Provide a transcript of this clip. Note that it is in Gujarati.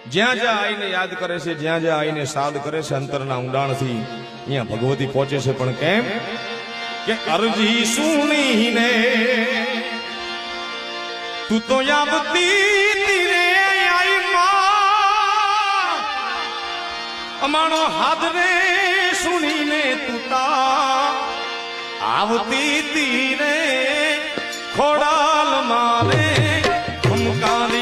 જ્યાં જ્યાં આવીને યાદ કરે છે, જ્યાં જ્યાં આવીને સાદ કરે છે, અંતરના ઊંડાણથી અહીંયા ભગવતી પહોંચે છે. પણ કેમ કે અરજી સુણીને તું તો આવતી તીરે આઈ માં, અમારો હાથ રે સુણીને તું તા આવતી તીરે ખોડાલ મારે ખમકારી